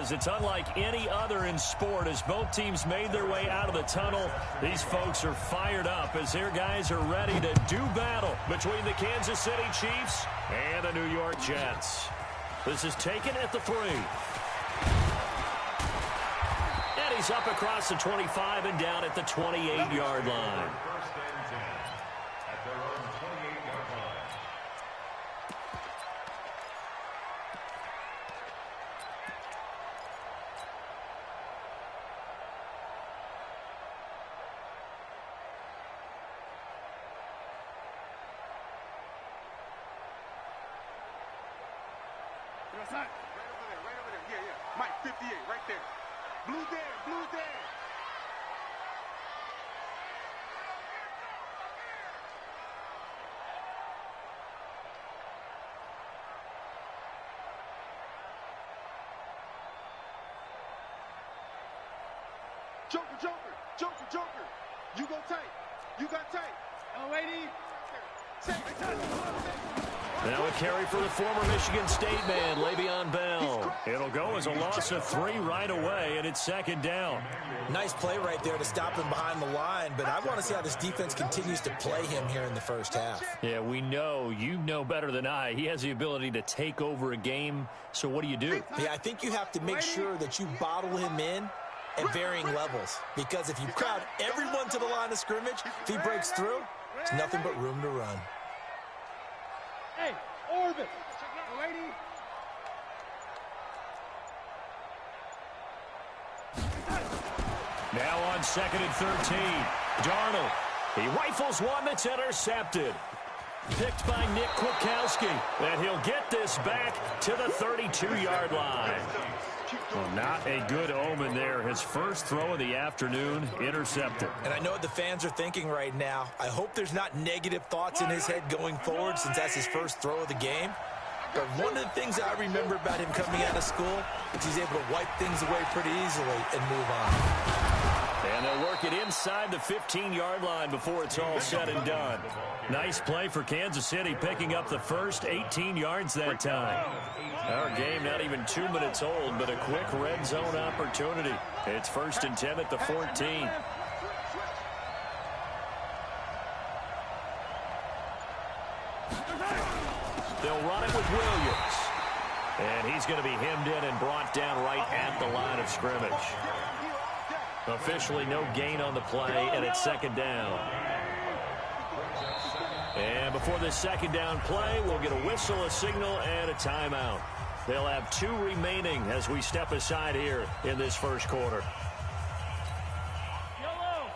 is. It's unlike any other in sport. As both teams made their way out of the tunnel, these folks are fired up as their guys are ready to do battle between the Kansas City Chiefs and the New York Jets. This is taken at the 3. And he's up across the 25 and down at the 28-yard line. Right over there. Yeah. Mike, 58, right there. Blue there. Joker. You go tight. L-A-D. Now a carry for the former Michigan State man, Le'Veon Bell. It'll go as a loss of 3 right away, and it's 2nd down. Nice play right there to stop him behind the line, but I want to see how this defense continues to play him here in the first half. Yeah, we know. You know better than I. He has the ability to take over a game, so what do you do? Yeah, I think you have to make sure that you bottle him in at varying levels, because if you crowd everyone to the line of scrimmage, if he breaks through, there's nothing but room to run. Hey, orbit. Lady. Now on 2nd and 13. Darnold. He rifles one that's intercepted. Picked by Nick Kwiatkowski. And he'll get this back to the 32-yard line. Well, not a good omen there. His first throw of the afternoon, intercepted. And I know what the fans are thinking right now. I hope there's not negative thoughts in his head going forward since that's his first throw of the game. But one of the things I remember about him coming out of school is he's able to wipe things away pretty easily and move on. And they'll work it inside the 15-yard line before it's all said and done. Nice play for Kansas City, picking up the first 18 yards that time. Our game not even 2 minutes old, but a quick red zone opportunity. It's 1st and 10 at the 14. They'll run it with Williams. And he's going to be hemmed in and brought down right at the line of scrimmage. Officially no gain on the play, and it's 2nd down. And before this 2nd down play, we'll get a whistle, a signal, and a timeout. They'll have 2 remaining as we step aside here in this first quarter. Yellow.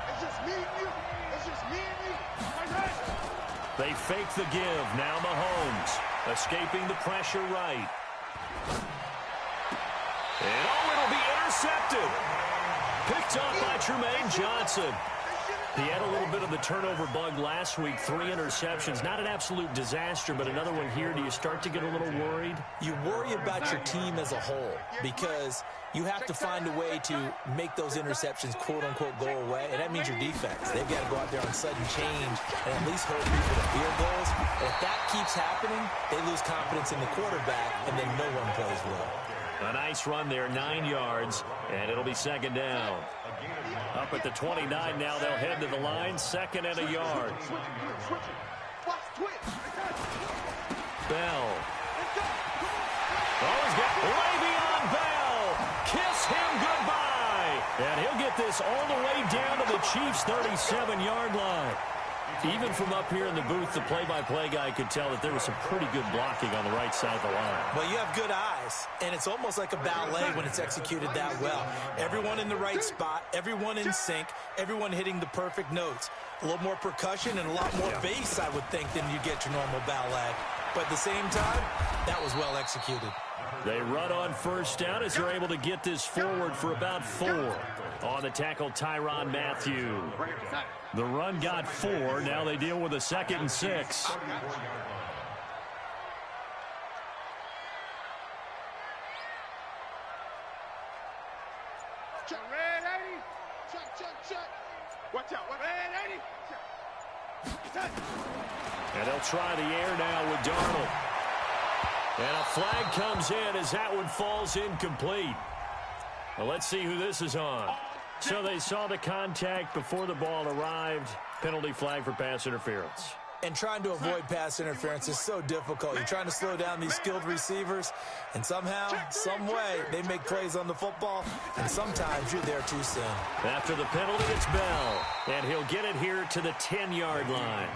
It's just me and you. They fake the give. Now Mahomes escaping the pressure right. And it'll be intercepted. Picked off by Trumaine Johnson. He had a little bit of the turnover bug last week. 3 interceptions. Not an absolute disaster, but another one here. Do you start to get a little worried? You worry about your team as a whole because you have to find a way to make those interceptions, quote-unquote, go away, and that means your defense. They've got to go out there on sudden change and at least hold you for the field goals. And if that keeps happening, they lose confidence in the quarterback, and then no one plays well. A nice run there, 9 yards, and it'll be 2nd down. Up at the 29 now, they'll head to the line, 2nd and a yard. Bell. Oh, he's got Le'Veon Bell. Kiss him goodbye. And he'll get this all the way down to the Chiefs' 37-yard line. Even from up here in the booth, the play-by-play guy could tell that there was some pretty good blocking on the right side of the line. Well, you have good eyes, and it's almost like a ballet when it's executed that well. Everyone in the right spot, everyone in sync, everyone hitting the perfect notes. A little more percussion and a lot more bass, I would think, than you get your normal ballet. But at the same time, that was well executed. They run on 1st down as they're able to get this forward for about 4. On the tackle, Tyrann Mathieu. The run got 4. Now they deal with a 2nd and 6. Check. Red 80. Check. Watch out. Red 80. And they'll try the air now with Darnold. And a flag comes in as that one falls incomplete. Well, let's see who this is on. So they saw the contact before the ball arrived. Penalty flag for pass interference. And trying to avoid pass interference is so difficult. You're trying to slow down these skilled receivers, and somehow, some way, they make plays on the football, and sometimes you're there too soon. After the penalty, it's Bell, and he'll get it here to the 10-yard line.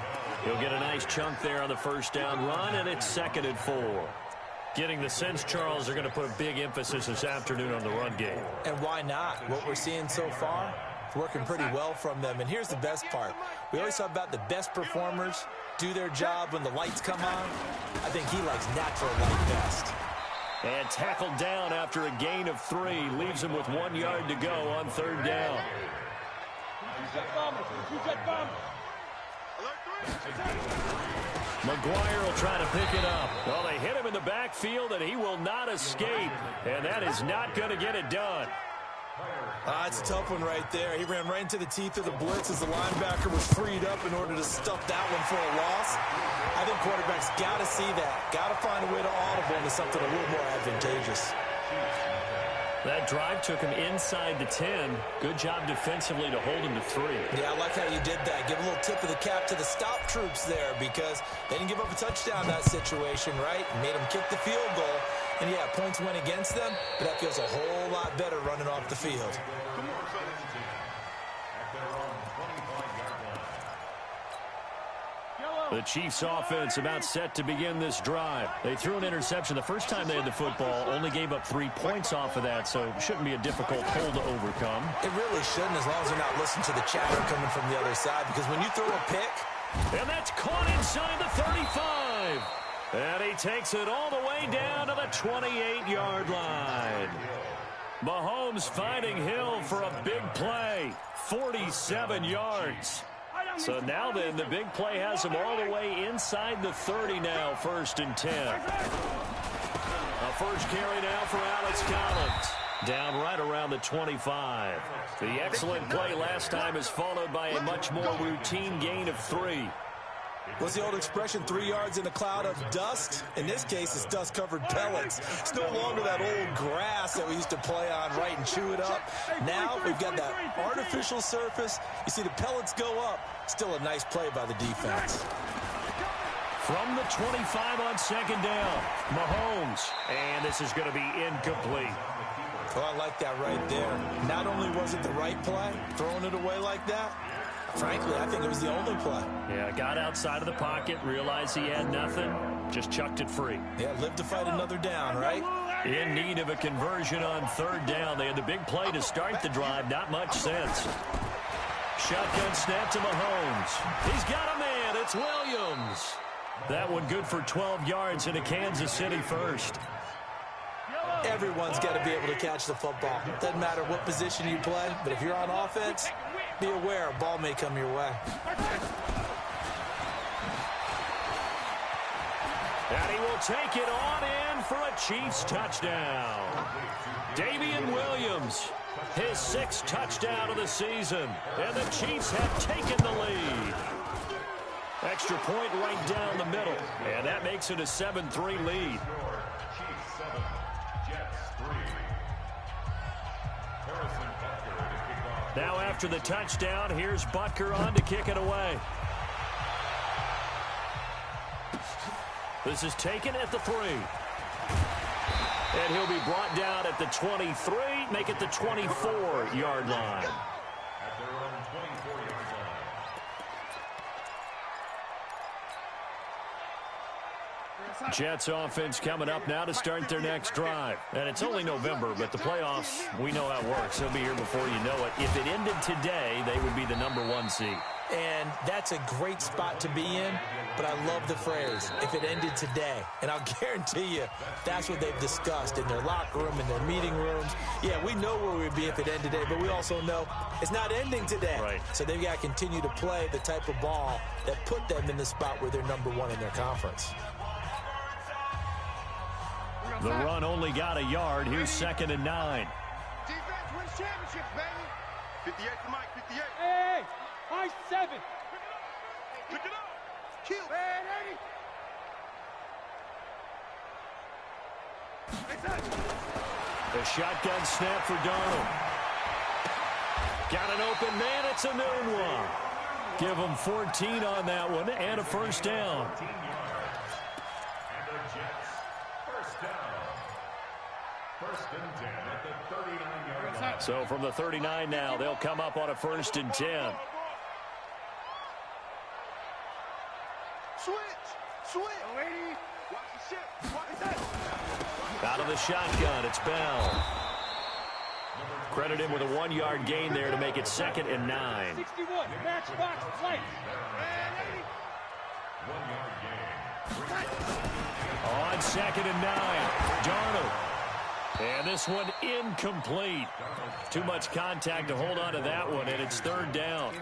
He'll get a nice chunk there on the first down run, and it's 2nd and 4. Getting the sense, Charles, they're going to put a big emphasis this afternoon on the run game. And why not? What we're seeing so far, it's working pretty well from them. And here's the best part. We always talk about the best performers do their job when the lights come on. I think he likes natural light best. And tackled down after a gain of 3. Leaves him with 1 yard to go on 3rd down. McGuire will try to pick it up. Well, they hit him in the backfield, and he will not escape. And that is not going to get it done. It's a tough one right there. He ran right into the teeth of the blitz as the linebacker was freed up in order to stuff that one for a loss. I think quarterbacks got to see that. Got to find a way to audible into something a little more advantageous. That drive took him inside the 10. Good job defensively to hold him to 3. Yeah, I like how you did that. Give a little tip of the cap to the stop troops there because they didn't give up a touchdown in that situation, right? Made them kick the field goal. And, yeah, points went against them, but that feels a whole lot better running off the field. The Chiefs offense about set to begin this drive. They threw an interception the first time they had the football, only gave up 3 points off of that, so it shouldn't be a difficult hole to overcome. It really shouldn't, as long as they're not listening to the chatter coming from the other side, because when you throw a pick... And that's caught inside the 35. And he takes it all the way down to the 28-yard line. Mahomes finding Hill for a big play, 47 yards. So now then, the big play has him all the way inside the 30 now, 1st and 10. A first carry now for Alex Collins. Down right around the 25. The excellent play last time is followed by a much more routine gain of 3. What's the old expression, 3 yards in a cloud of dust? In this case, it's dust-covered pellets. It's no longer that old grass that we used to play on, right, and chew it up. Now we've got that artificial surface. You see the pellets go up. Still a nice play by the defense. From the 25 on 2nd down, Mahomes. And this is going to be incomplete. Oh, I like that right there. Not only was it the right play, throwing it away like that, frankly, I think it was the only play. Yeah, got outside of the pocket, realized he had nothing, just chucked it free. Yeah, live to fight another down, right? In need of a conversion on 3rd down. They had the big play to start the drive. Not much sense. Shotgun snap to Mahomes. He's got a man. It's Williams. That one good for 12 yards into Kansas City first. Everyone's got to be able to catch the football. Doesn't matter what position you play, but if you're on offense, be aware a ball may come your way. And he will take it on in for a Chiefs touchdown. Damian Williams, his 6th touchdown of the season. And the Chiefs have taken the lead. Extra point right down the middle. And that makes it a 7-3 lead. Now after the touchdown, here's Butker on to kick it away. This is taken at the 3. And he'll be brought down at the 23, make it the 24-yard line. Jets offense coming up now to start their next drive. And it's only November, but the playoffs, we know how it works. They'll be here before you know it. If it ended today, they would be the #1 seed. And that's a great spot to be in, but I love the phrase, if it ended today. And I'll guarantee you, that's what they've discussed in their locker room, in their meeting rooms. Yeah, we know where we'd be if it ended today, but we also know it's not ending today. Right. So they've got to continue to play the type of ball that put them in the spot where they're #1 in their conference. The run only got a yard. Here's 2nd and 9. Defense wins championships, baby. 58 to Mike, 58. Hey, I 7. Pick it up. Kill. Hey, The shotgun snap for Darnold. Got an open man. It's a noon one. Give them 14 on that one and a first down. So from the 39 now, they'll come up on a 1st and 10. Switch. Lady. Watch the shit. Watch that. Out of the shotgun, it's Bell. Credit him with a 1-yard gain there to make it 2nd and 9. 61, matchbox play. On 2nd and 9, Darnold. And this one incomplete. Too much contact to hold on to that one, and it's 3rd down.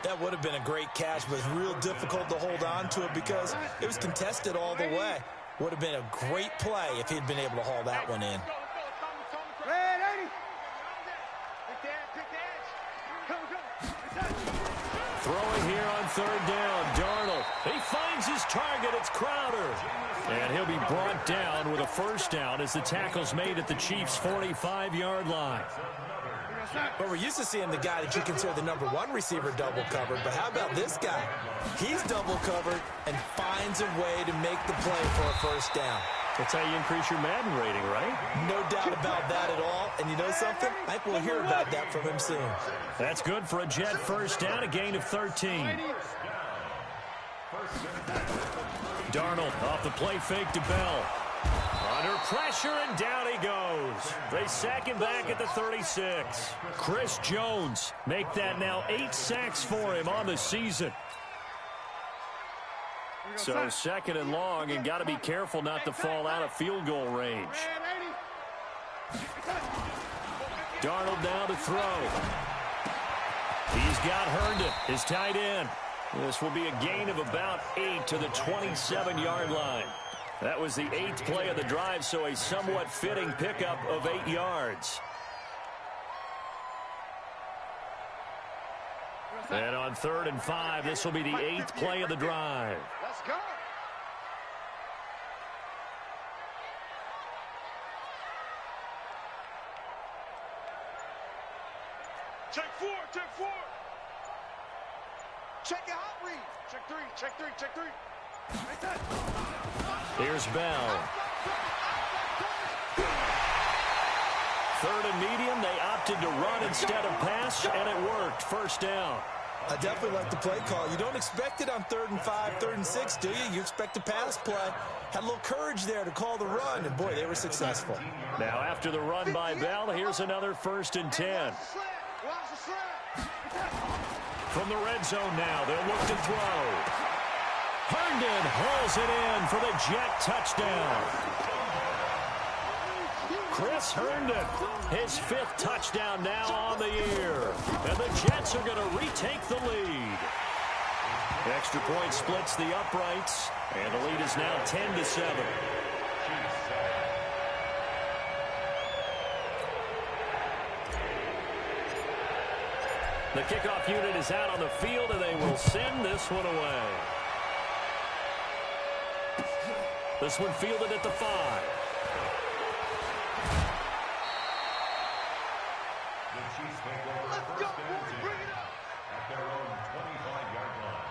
That would have been a great catch, but it's real difficult to hold on to it because it was contested all the way. Would have been a great play if he'd been able to haul that one in. Throwing here on 3rd down, Darnold. He finds his target. It's Crowder. And he'll be brought down with a 1st down as the tackle's made at the Chiefs' 45-yard line. But we're used to seeing the guy that you consider the #1 receiver double covered. But how about this guy? He's double covered and finds a way to make the play for a 1st down. That's how you increase your Madden rating, right? No doubt about that at all. And you know something? I think we'll hear about that from him soon. That's good for a Jet 1st down, a gain of 13. Darnold off the play fake to Bell. Under pressure, and down he goes. They sack him back at the 36. Chris Jones make that now 8 sacks for him on the season. So 2nd and long, and got to be careful not to fall out of field goal range. Darnold now to throw. He's got Herndon, his tight end. This will be a gain of about 8 to the 27-yard line. That was the 8th play of the drive, so a somewhat fitting pickup of 8 yards. And on 3rd and 5, this will be the 8th play of the drive. Let's go. Check 4. Check your hot read. Check 3. Like that. Here's Bell. 3rd and medium. They opted to run instead of pass, and it worked. 1st down. I definitely like the play call. You don't expect it on 3rd and 5, 3rd and 6, do you? You expect a pass play. Had a little courage there to call the run, and boy, they were successful. Now after the run by Bell, here's another 1st and 10. From the red zone now, they'll look to throw. Herndon hauls it in for the Jet touchdown. Chris Herndon, his 5th touchdown now on the year. And the Jets are going to retake the lead. Extra point splits the uprights, and the lead is now 10-7. The kickoff unit is out on the field, and they will send this one away. This one fielded at the 5. Let's go, boys. Bring it up. At their own 25-yard line.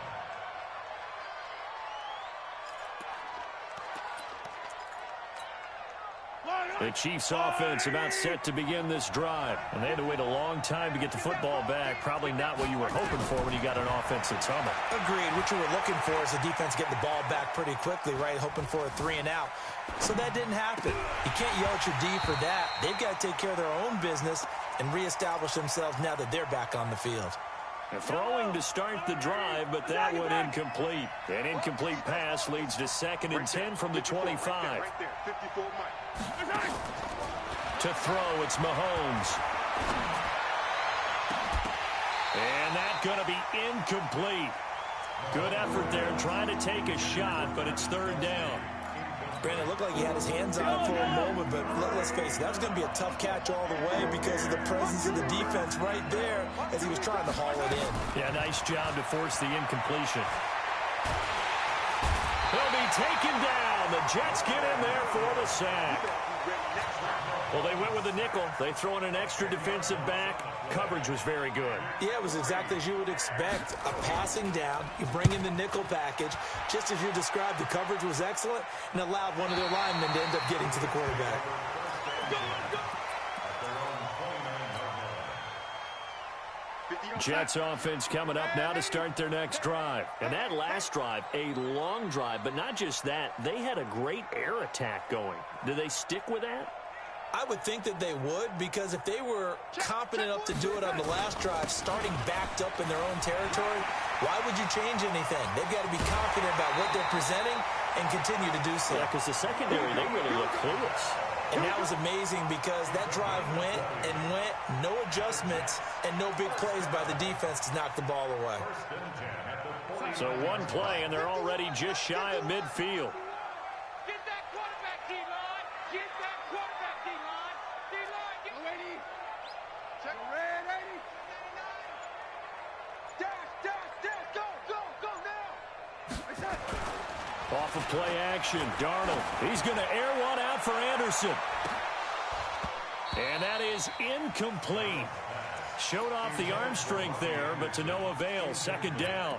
The Chiefs offense about set to begin this drive. And they had to wait a long time to get the football back. Probably not what you were hoping for when you got an offense that's humming. Agreed. What you were looking for is the defense getting the ball back pretty quickly, right? Hoping for a 3 and out. So that didn't happen. You can't yell at your D for that. They've got to take care of their own business and reestablish themselves now that they're back on the field. Throwing to start the drive, but that one incomplete. An incomplete pass leads to 2nd and 10 from the 25. Right there, 54 Mike. To throw, it's Mahomes. And that's going to be incomplete. Good effort there trying to take a shot, but it's 3rd down. Brandon, it looked like he had his hands on it for a moment, but let's face it, that was going to be a tough catch all the way because of the presence of the defense right there as he was trying to haul it in. Yeah, nice job to force the incompletion. He'll be taken down. The Jets get in there for the sack. Well, they went with the nickel. They throw in an extra defensive back. Coverage was very good. Yeah, it was exactly as you would expect. A passing down. You bring in the nickel package. Just as you described, the coverage was excellent and allowed one of their linemen to end up getting to the quarterback. Jets offense coming up now to start their next drive. And that last drive, a long drive, but not just that. They had a great air attack going. Do they stick with that? I would think that they would, because if they were confident enough to do it on the last drive, starting backed up in their own territory, why would you change anything? They've got to be confident about what they're presenting and continue to do so. Yeah, because the secondary, they really look clueless. And that was amazing because that drive went and went, no adjustments, and no big plays by the defense to knock the ball away. So one play, and they're already just shy of midfield. Get that quarterback, D-line. Get that quarterback, D-line. D-line, get ready. Check red 80. Dash, go, go, go now. Off of play action, Darnold. He's going to air one out for Anderson. And that is incomplete. Showed off the arm strength there, but to no avail. Second down.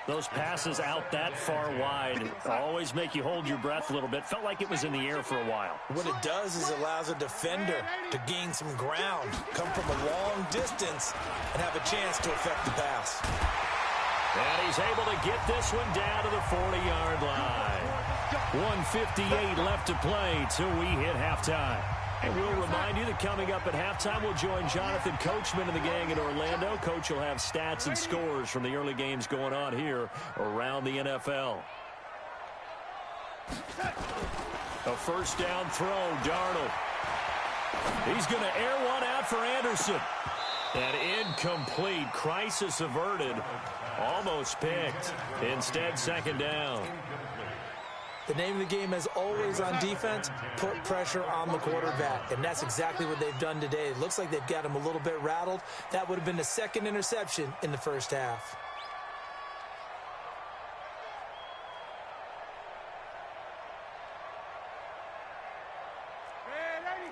Those passes out that far wide always make you hold your breath a little bit. Felt like it was in the air for a while. What it does is allows a defender to gain some ground, come from a long distance, and have a chance to affect the pass. And he's able to get this one down to the 40-yard line. 1:58 left to play till we hit halftime. And we'll remind you that coming up at halftime, we'll join Jonathan Coachman and the gang in Orlando. Coach will have stats and scores from the early games going on here around the NFL. A first down throw, Darnold. He's going to air one out for Anderson. And incomplete. Crisis averted. Almost picked. Instead, second down. The name of the game, as always on defense, put pressure on the quarterback. And that's exactly what they've done today. It looks like they've got him a little bit rattled. That would have been the second interception in the first half. Red 80.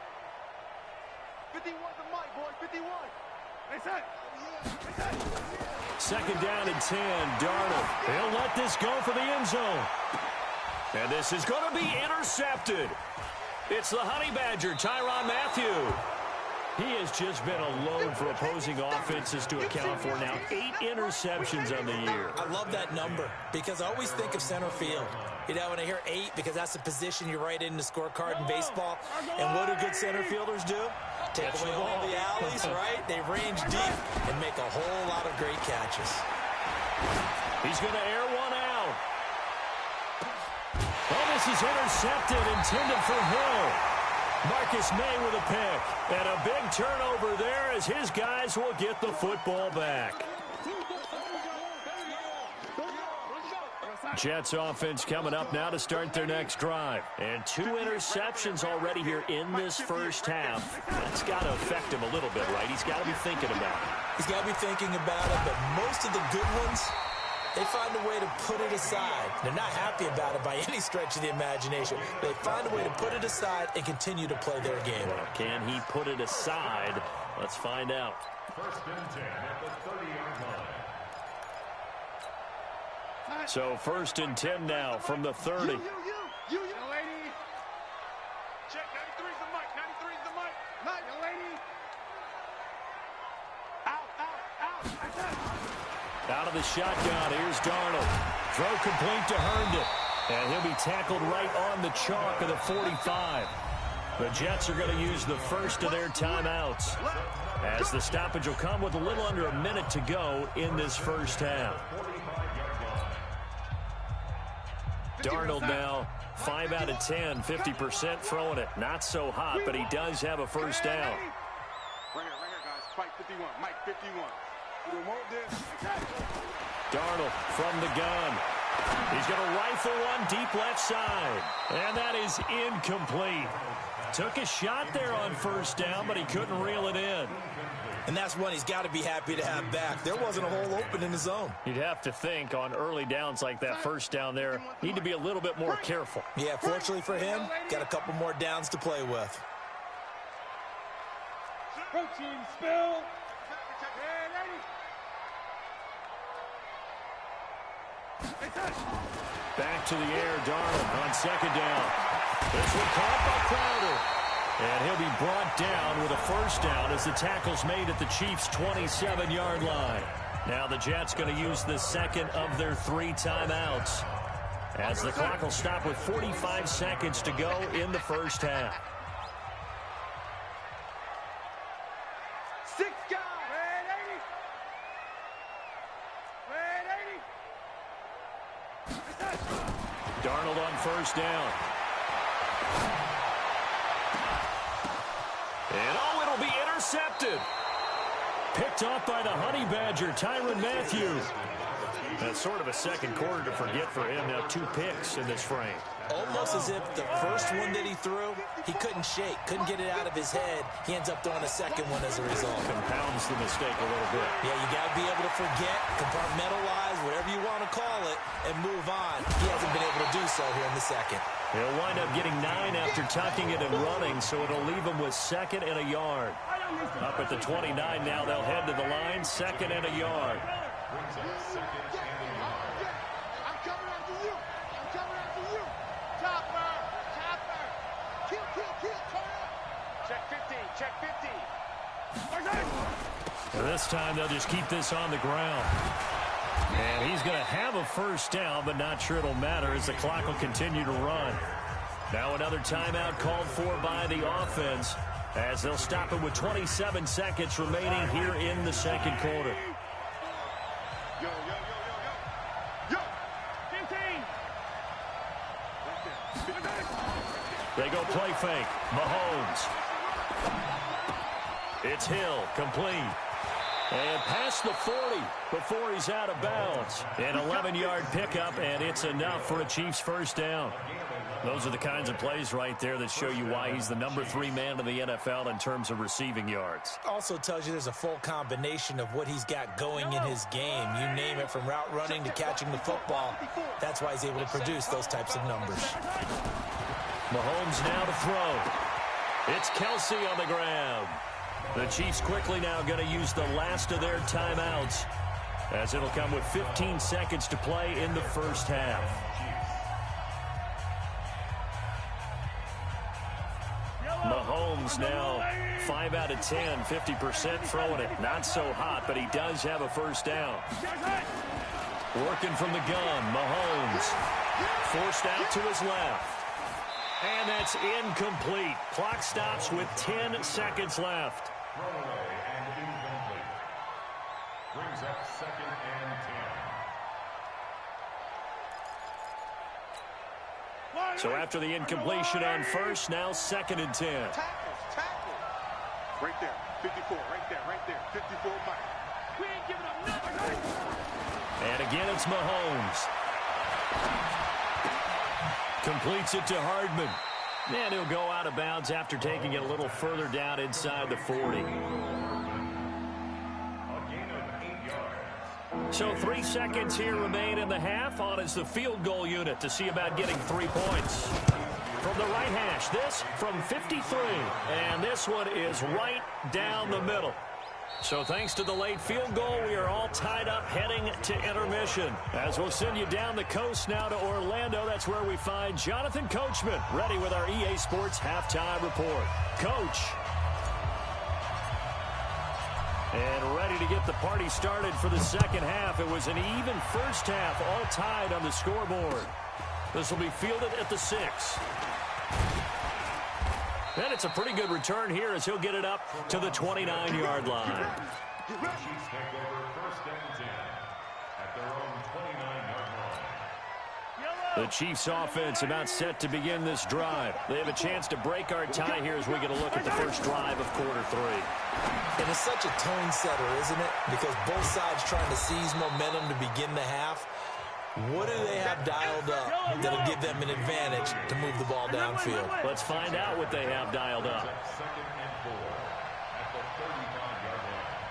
51 the mic, boy. 51. They said. Second down and 10. Darnold. He'll let this go for the end zone. And this is going to be intercepted. It's the Honey Badger, Tyrann Mathieu. He has just been a load for opposing offenses to account for now. 8 interceptions on the year. I love that number because I always think of center field. You know, when I hear 8, because that's the position you write in the scorecard in baseball. And what do good center fielders do? Take away all the alleys, right? They range deep and make a whole lot of great catches. He's going to air one out. Oh, this is intercepted, intended for Hill. Marcus May with a pick. And a big turnover there as his guys will get the football back. Jets offense coming up now to start their next drive. And 2 interceptions already here in this first half. That's got to affect him a little bit, right? He's got to be thinking about it. He's got to be thinking about it, but most of the good ones, they find a way to put it aside. They're not happy about it by any stretch of the imagination. They find a way to put it aside and continue to play their game. Well, can he put it aside? Let's find out. First and 10 at the 30-yard line. So first and 10 now from the 30. You, lady. Check, 93's the mic, 93's the mic. Night, young lady. Out. Out of the shotgun, here's Darnold. Throw complete to Herndon. And he'll be tackled right on the chalk of the 45. The Jets are going to use the first of their timeouts, as the stoppage will come with a little under a minute to go in this first half. Darnold now 5 out of 10, 50% throwing it. Not so hot, but he does have a first down. Right here, guys. Fight 51. Mike 51. You don't want this. Darnold from the gun. He's going to rifle one deep left side. And that is incomplete. Took a shot there on first down, but he couldn't reel it in. And that's one he's got to be happy to have back. There wasn't a hole open in the zone. You'd have to think on early downs like that first down there, need to be a little bit more careful. Yeah, fortunately for him, got a couple more downs to play with. Protein spill. Back to the air, Darnold on second down. This one caught by Crowder. And he'll be brought down with a first down as the tackle's made at the Chiefs' 27-yard line. Now the Jets going to use the second of their 3 timeouts, as the clock will stop with 45 seconds to go in the first half. 6 guys. Red 80. Darnold on first down. And oh, it'll be intercepted. Picked off by the Honey Badger, Tyrann Mathieu. That's sort of a second quarter to forget for him. Now 2 picks in this frame. Almost as if the first one that he threw, he couldn't shake, couldn't get it out of his head. He ends up throwing a second one as a result. Compounds the mistake a little bit. Yeah, you got to be able to forget, compartmentalize, whatever you want to call it, and move on. He hasn't been able to do so here in the second. He'll wind up getting 9 after tucking it and running, so it'll leave him with 2nd and a yard. Up at the 29 now, they'll head to the line, 2nd and a yard. And this time they'll just keep this on the ground. And he's going to have a first down, but not sure it'll matter as the clock will continue to run. Now another timeout called for by the offense, as they'll stop it with 27 seconds remaining here in the second quarter. Yo, yo, yo, yo, yo. Yo. 15. They go play fake. Mahomes. It's Hill, complete. And past the 40 before he's out of bounds. An 11-yard pickup, and it's enough for a Chiefs first down. Those are the kinds of plays right there that show you why he's the number 3 man in the NFL in terms of receiving yards. Also tells you there's a full combination of what he's got going in his game. You name it, from route running to catching the football. That's why he's able to produce those types of numbers. Mahomes now to throw. It's Kelsey on the ground. The Chiefs quickly now going to use the last of their timeouts, as it'll come with 15 seconds to play in the first half. Mahomes now 5 out of 10, 50% throwing it. Not so hot, but he does have a first down. Working from the gun, Mahomes forced out to his left. And that's incomplete. Clock stops with 10 seconds left. Throwaway and incomplete. Brings up 2nd and 10. So after the incompletion on first, now 2nd and 10. Tackles. Right there. 54. Right there. 54 Mike. We ain't giving up nothing. And again, it's Mahomes. Completes it to Hardman. And he'll go out of bounds after taking it a little further down inside the 40. A gain of 8 yards. So 3 seconds here remain in the half. On is the field goal unit to see about getting 3 points. From the right hash, this from 53. And this one is right down the middle. So thanks to the late field goal, we are all tied up heading to intermission. As we'll send you down the coast now to Orlando, that's where we find Jonathan Coachman, ready with our EA Sports halftime report. Coach. And ready to get the party started for the second half. It was an even first half, all tied on the scoreboard. This will be fielded at the 6. And it's a pretty good return here as he'll get it up to the 29-yard line. Chiefs take over 1st and 10 at their own 29-yard line. The Chiefs offense about set to begin this drive. They have a chance to break our tie here as we get a look at the first drive of quarter 3. And it's such a tone setter, isn't it? Because both sides trying to seize momentum to begin the half. What do they have dialed up that'll give them an advantage to move the ball downfield? Let's find out what they have dialed up. 2nd and 4 at at the 35-yard line.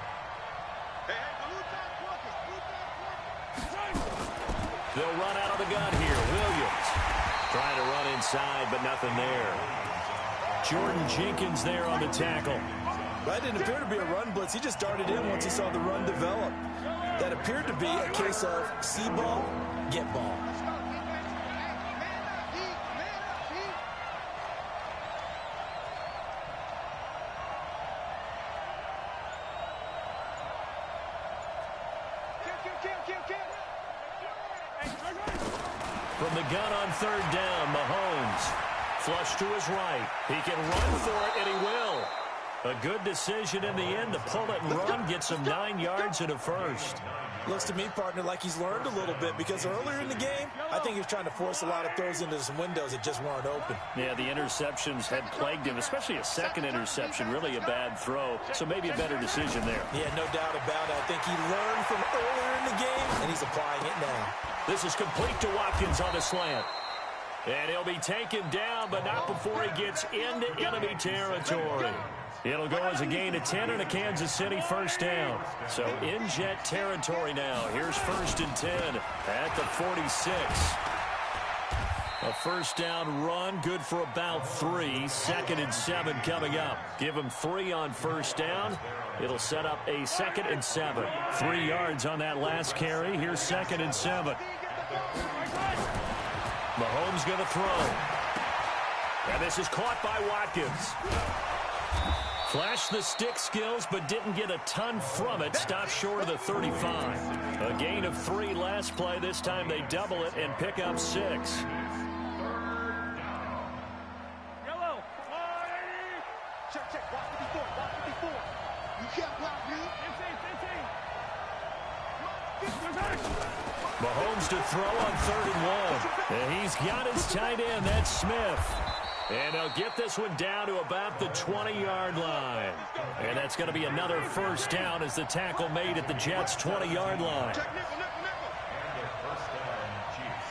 They'll run out of the gun here. Williams trying to run inside, but nothing there. Jordan Jenkins there on the tackle. That didn't appear to be a run blitz. He just darted in once he saw the run develop. That appeared to be a case of see ball, get ball. From the gun on third down, Mahomes. Flush to his right. He can run for it, and he will. A good decision in the end to pull it and run, gets him 9 yards and a first. Looks to me, partner, like he's learned a little bit because earlier in the game, I think he was trying to force a lot of throws into some windows that just weren't open. Yeah, the interceptions had plagued him, especially a second interception, really a bad throw. So maybe a better decision there. Yeah, no doubt about it. I think he learned from earlier in the game, and he's applying it now. This is complete to Watkins on the slant. And he'll be taken down, but not before he gets into enemy territory. It'll go as a gain of 10 and a Kansas City first down. So in Jet territory now. Here's 1st and 10 at the 46. A first down run, good for about 3. 2nd and 7 coming up. Give him 3 on first down. It'll set up a 2nd and 7. 3 yards on that last carry. Here's 2nd and 7. Mahomes going to throw. And this is caught by Watkins. Flashed the stick skills, but didn't get a ton from it. Stopped short of the 35. A gain of 3 last play. This time they double it and pick up 6. Yellow. Check. Watch 54. You can't block me. 15. Mahomes to throw on 3rd and 1. And he's got his tight end. That's Smith. And they'll get this one down to about the 20-yard line. And that's going to be another first down as the tackle made at the Jets' 20-yard line. And the first down, Chiefs.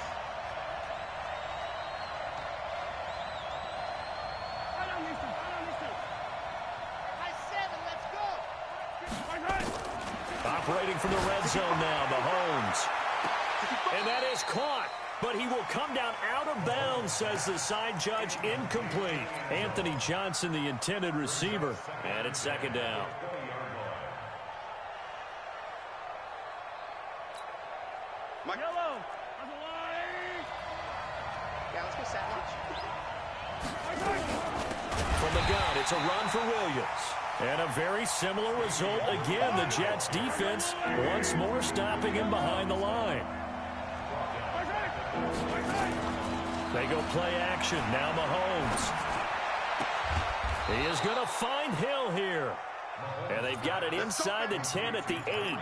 Operating from the red zone now, Mahomes. And that is caught. But he will come down out of bounds, says the side judge. Incomplete. Anthony Johnson, the intended receiver. And it's 2nd down. Yellow. Yeah, let's go sandwich. From the gun, it's a run for Williams. And a very similar result again. The Jets defense once more stopping him behind the line. They go play action. Now Mahomes. He is going to find Hill here. And they've got it inside the 10 at the 8.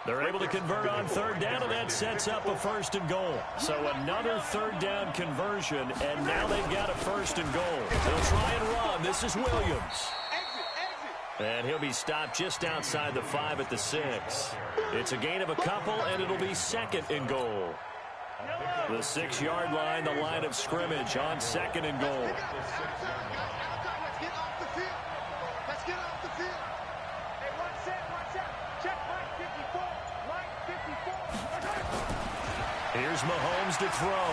They're able to convert on 3rd down, and that sets up a 1st and goal. So another 3rd down conversion, and now they've got a 1st and goal. They'll try and run. This is Williams. And he'll be stopped just outside the 5 at the 6. It's a gain of a couple, and it'll be 2nd and goal. The 6-yard line, the line of scrimmage on 2nd and goal. Let's get off the field. Let's get off the field. Hey, watch out. Check right 54. Right 54. Here's Mahomes to throw.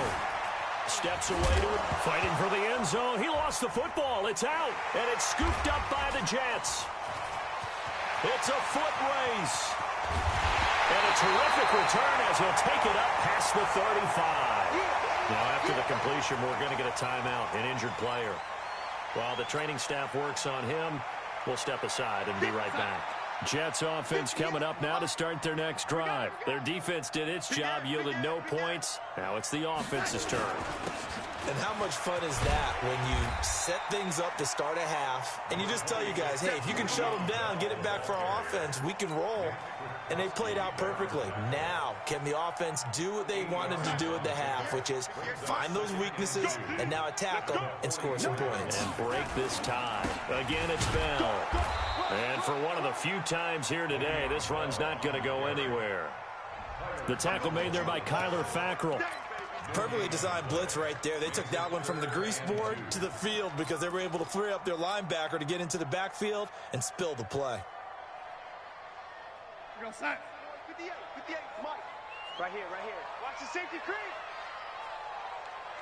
Steps away to it, fighting for the end zone. He lost the football. It's out, and it's scooped up by the Jets. It's a foot race. And a terrific return as he'll take it up past the 35. Now, after the completion, we're going to get a timeout, an injured player. While the training staff works on him, we'll step aside and be right back. Jets offense coming up now to start their next drive. Their defense did its job, yielded no points. Now it's the offense's turn. And how much fun is that when you set things up to start a half, and you just tell you guys, hey, if you can shut them down, get it back for our offense, we can roll. And they played out perfectly. Now, can the offense do what they wanted to do at the half, which is find those weaknesses and now attack them and score some points. And break this tie. Again, it's Bell. And for one of the few times here today, this run's not going to go anywhere. The tackle made there by Kyler Fackrell. Perfectly designed blitz right there. They took that one from the grease board to the field because they were able to free up their linebacker to get into the backfield and spill the play. Go, Sack. 58, 58, Mike. Right here, right here. Watch the safety creep.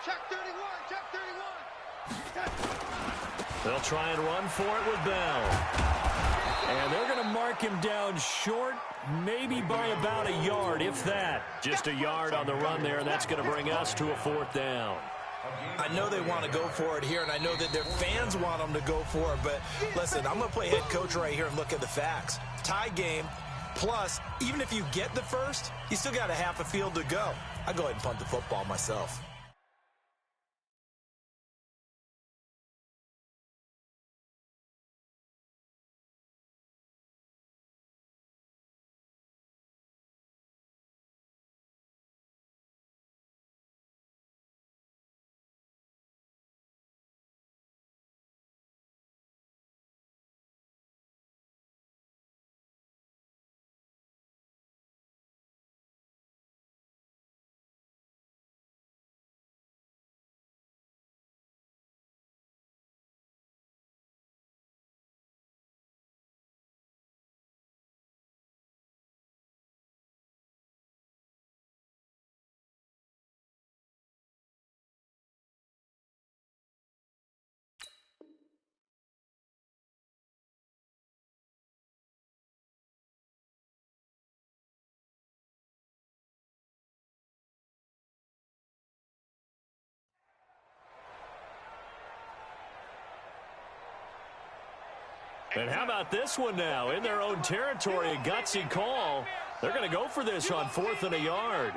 Check 31, check 31. They'll try and run for it with Bell. And they're going to mark him down short, maybe by about a yard, if that. Just a yard on the run there, and that's going to bring us to a 4th down. I know they want to go for it here, and I know that their fans want them to go for it, but listen, I'm going to play head coach right here and look at the facts. Tie game, plus, even if you get the first, you still got a half a field to go. I'll go ahead and punt the football myself. And how about this one now? In their own territory, a gutsy call. They're going to go for this on 4th and a yard.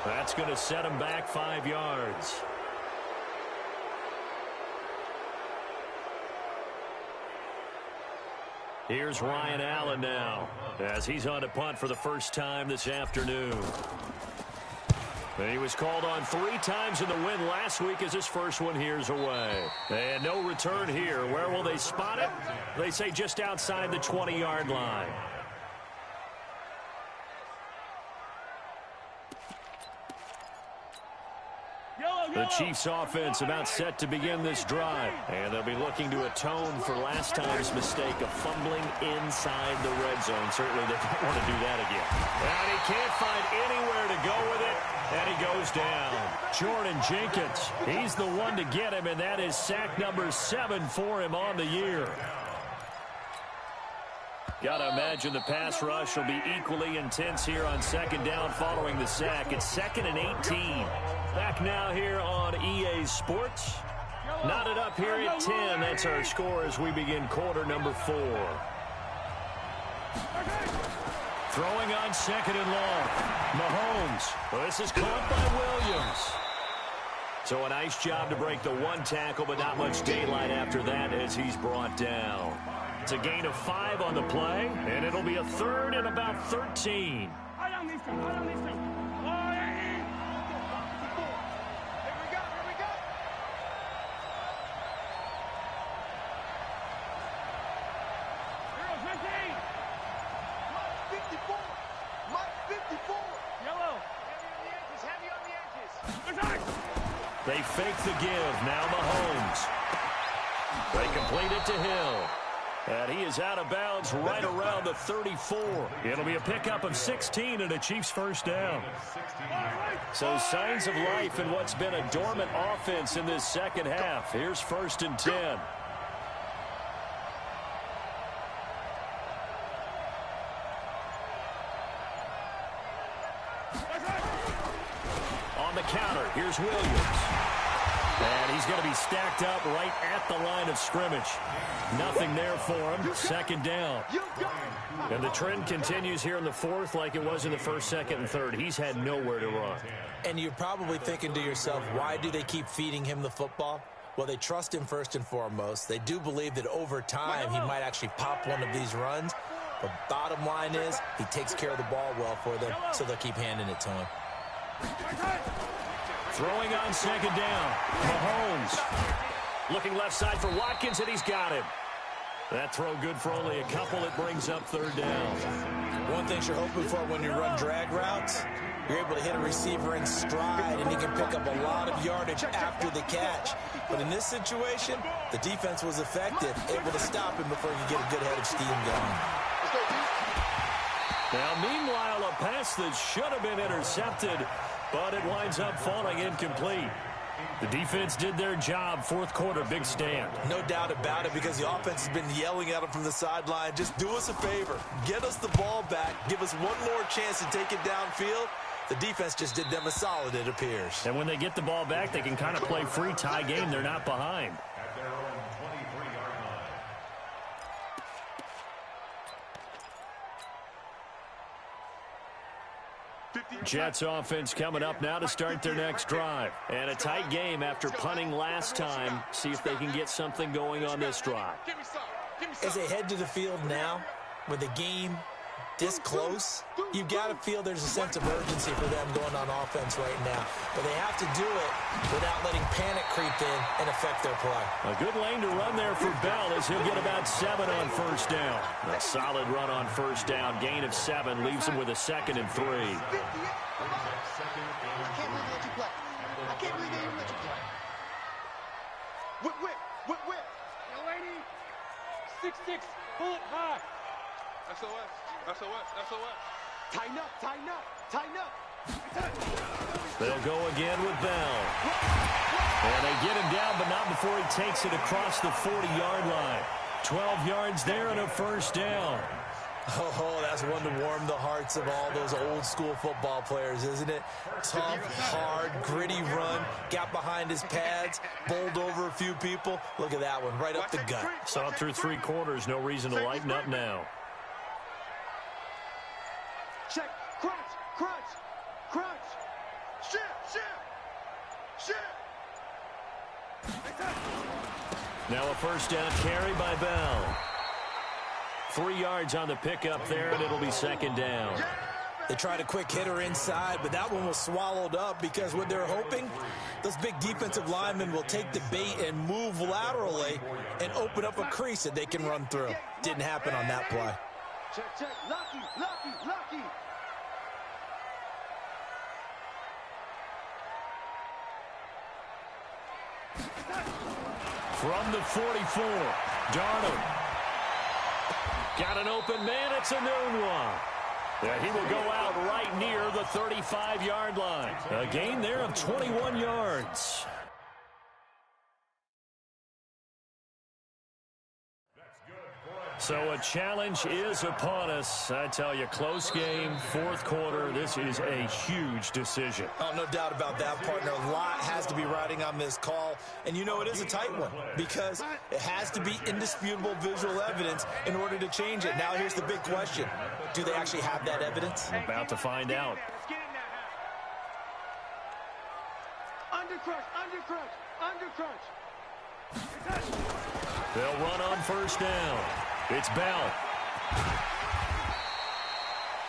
That's going to set him back 5 yards. Here's Ryan Allen now, as he's on to punt for the first time this afternoon. He was called on 3 times in the win last week as his first one here's away. And no return here. Where will they spot it? They say just outside the 20-yard line. The Chiefs offense about set to begin this drive. And they'll be looking to atone for last time's mistake of fumbling inside the red zone. Certainly they don't want to do that again. And he can't find anywhere to go with it. And he goes down. Jordan Jenkins, he's the one to get him, and that is sack number 7 for him on the year. Got to imagine the pass rush will be equally intense here on 2nd down following the sack. It's 2nd and 18. Back now here on EA Sports. Knotted up here at 10. That's our score as we begin quarter number 4. Throwing on 2nd and long. Mahomes. Well, this is caught by Williams. So a nice job to break the 1 tackle, but not much daylight after that as he's brought down. It's a gain of 5 on the play, and it'll be a 3rd and about 13. They fake the give. Now Mahomes. They complete it to Hill. And he is out of bounds right around the 34. It'll be a pickup of 16 and a Chiefs first down. So signs of life in what's been a dormant offense in this second half. Here's 1st and 10. On the counter, here's Williams. And he's going to be stacked up right at the line of scrimmage. Nothing there for him. Second down. And the trend continues here in the fourth like it was in the first, second, and third. He's had nowhere to run. And you're probably thinking to yourself, why do they keep feeding him the football? Well, they trust him first and foremost. They do believe that over time he might actually pop one of these runs. But bottom line is he takes care of the ball well for them, so they'll keep handing it to him. Throwing on second down. Mahomes looking left side for Watkins, and he's got him. That throw good for only a couple. It brings up third down. One thing you're hoping for when you run drag routes, you're able to hit a receiver in stride, and he can pick up a lot of yardage after the catch. But in this situation, the defense was effective, able to stop him before he could get a good head of steam going. Now, meanwhile, a pass that should have been intercepted, but it winds up falling incomplete. The defense did their job. Fourth quarter, big stand. No doubt about it, because the offense has been yelling at him from the sideline. Just do us a favor. Get us the ball back. Give us one more chance to take it downfield. The defense just did them a solid, it appears. And when they get the ball back, they can kind of play free tie game. They're not behind. At their own 23-yard line. Jets offense coming up now to start their next drive. And a tight game after punting last time. See if they can get something going on this drive. As they head to the field now, with the game this close, you've got to feel there's a sense of urgency for them going on offense right now. But they have to do it without letting panic creep in and affect their play. A good lane to run there for Bell as he'll get about 7 on first down. A solid run on first down. Gain of 7 leaves him with a 2nd and 3. I can't believe they let you play. I can't believe they even let you play. Whip. Delaney, 6'6", bullet high. SOS. Tighten up. They'll go again with Bell. And they get him down, but not before he takes it across the 40-yard line. 12 yards there and a first down. Oh, that's one to warm the hearts of all those old-school football players, isn't it? Tough, hard, gritty run, got behind his pads, bowled over a few people. Look at that one, right up the gut. Saw it through 3 quarters, no reason to lighten up now. Check. Crunch. Shit. Now a first down carry by Bell. 3 yards on the pickup there, and it'll be second down. They tried a quick hitter inside, but that one was swallowed up because what they're hoping, those big defensive linemen will take the bait and move laterally and open up a crease that they can run through. Didn't happen on that play. Check. Lucky. From the 44, Darnold. Got an open man, it's a noon one. Yeah, he will go out right near the 35-yard line. A gain there of 21 yards. So a challenge is upon us. I tell you, close game, fourth quarter. This is a huge decision. Oh, no doubt about that, partner. A lot has to be riding on this call. And you know it is a tight one because it has to be indisputable visual evidence in order to change it. Now here's the big question. Do they actually have that evidence? About to find out. Undercrunch. They'll run on first down. It's Bell.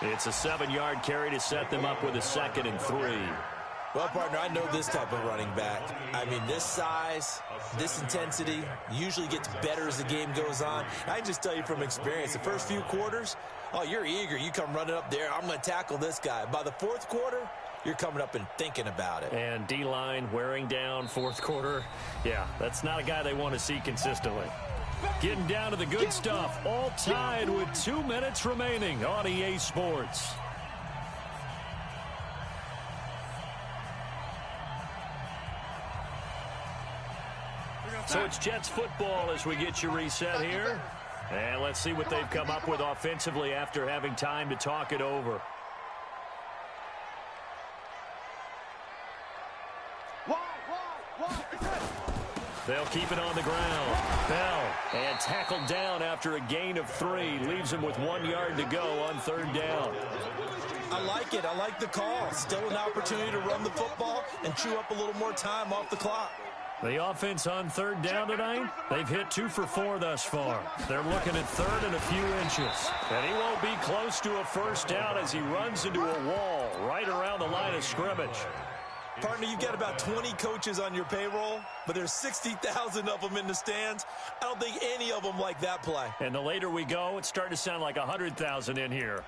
It's a 7-yard carry to set them up with a 2nd and 3. Well, partner, I know this type of running back. I mean, this size, this intensity usually gets better as the game goes on. I can just tell you from experience, the first few quarters, oh, you're eager. You come running up there. I'm going to tackle this guy. By the fourth quarter, you're coming up and thinking about it. And D-line wearing down fourth quarter. Yeah, that's not a guy they want to see consistently. Getting down to the good stuff. All tied with 2 minutes remaining on EA Sports. So it's Jets football as we get you reset here. And let's see what they've come up with offensively after having time to talk it over. Wide. They'll keep it on the ground. Bell, and tackled down after a gain of 3. Leaves him with 1 yard to go on 3rd down. I like it. I like the call. Still an opportunity to run the football and chew up a little more time off the clock. The offense on 3rd down tonight, they've hit 2 for 4 thus far. They're looking at 3rd and a few inches. And he won't be close to a 1st down as he runs into a wall right around the line of scrimmage. Partner, you've got about 20 coaches on your payroll, but there's 60,000 of them in the stands. I don't think any of them like that play. And the later we go, it's starting to sound like 100,000 in here.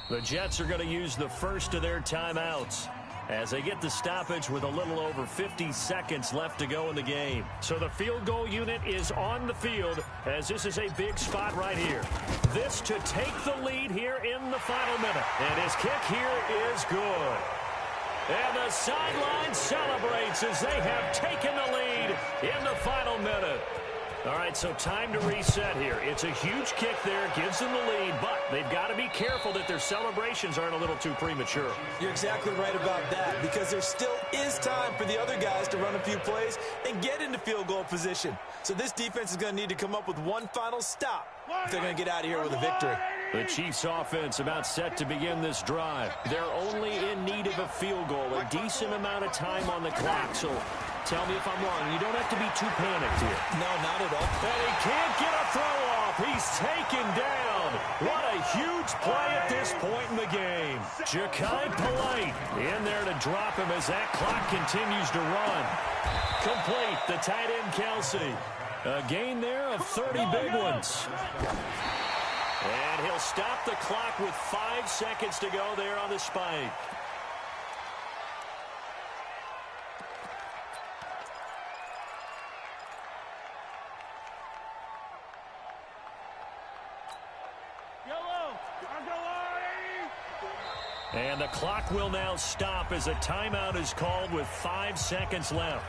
The Jets are going to use the first of their timeouts as they get the stoppage with a little over 50 seconds left to go in the game. So the field goal unit is on the field as this is a big spot right here. This to take the lead here in the final minute. And his kick here is good. And the sideline celebrates as they have taken the lead in the final minute. All right, so time to reset here. It's a huge kick there, gives them the lead, but they've got to be careful that their celebrations aren't a little too premature. You're exactly right about that, because there still is time for the other guys to run a few plays and get into field goal position. So this defense is going to need to come up with one final stop if they're going to get out of here with a victory. The Chiefs offense about set to begin this drive. They're only in need of a field goal, a decent amount of time on the clock. So tell me if I'm wrong. You don't have to be too panicked here. No, not at all. And he can't get a throw off. He's taken down. What a huge play at this point in the game. Ja'Kai Polite in there to drop him as that clock continues to run. Complete, the tight end Kelsey. A gain there of 30 big ones. And he'll stop the clock with 5 seconds to go there on the spike. And the clock will now stop as a timeout is called with 5 seconds left.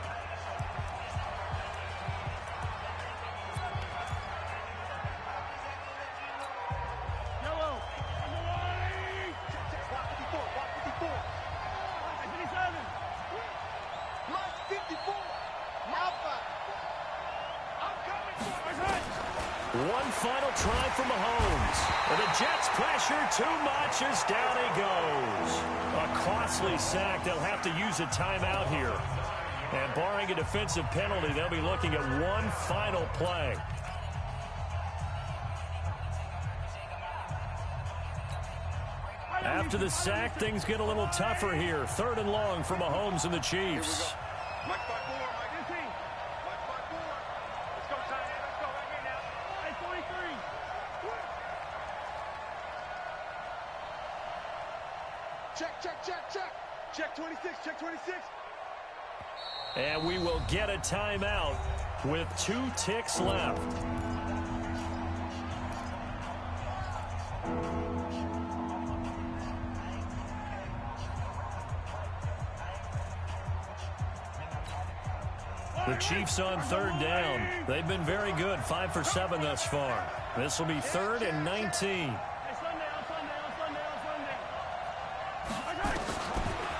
One final try from Mahomes. And the Jets pressure too much as down he goes. A costly sack. They'll have to use a timeout here. And barring a defensive penalty, they'll be looking at one final play. After the sack, things get a little tougher here. 3rd and long for Mahomes and the Chiefs. Check 26, check 26. And we will get a timeout with 2 ticks left. The Chiefs on 3rd down. They've been very good, 5 for 7 thus far. This will be 3rd and 19.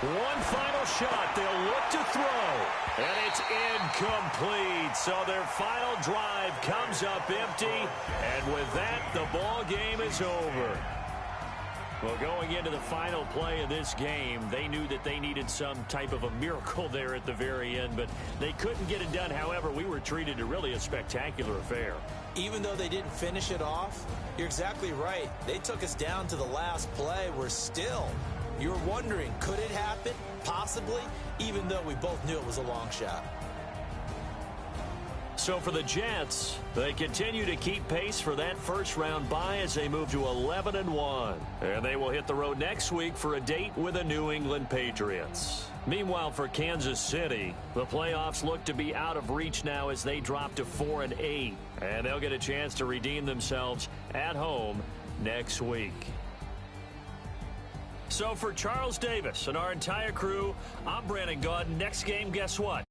One final shot. They'll look to throw. And it's incomplete. So their final drive comes up empty. And with that, the ball game is over. Well, going into the final play of this game, they knew that they needed some type of a miracle there at the very end, but they couldn't get it done. However, we were treated to really a spectacular affair. Even though they didn't finish it off, you're exactly right. They took us down to the last play. We're still, you're wondering, could it happen? Possibly, even though we both knew it was a long shot. So for the Jets, they continue to keep pace for that first-round bye as they move to 11-1. And they will hit the road next week for a date with the New England Patriots. Meanwhile, for Kansas City, the playoffs look to be out of reach now as they drop to 4-8. And they'll get a chance to redeem themselves at home next week. So for Charles Davis and our entire crew, I'm Brandon Gaudin. Next game, guess what?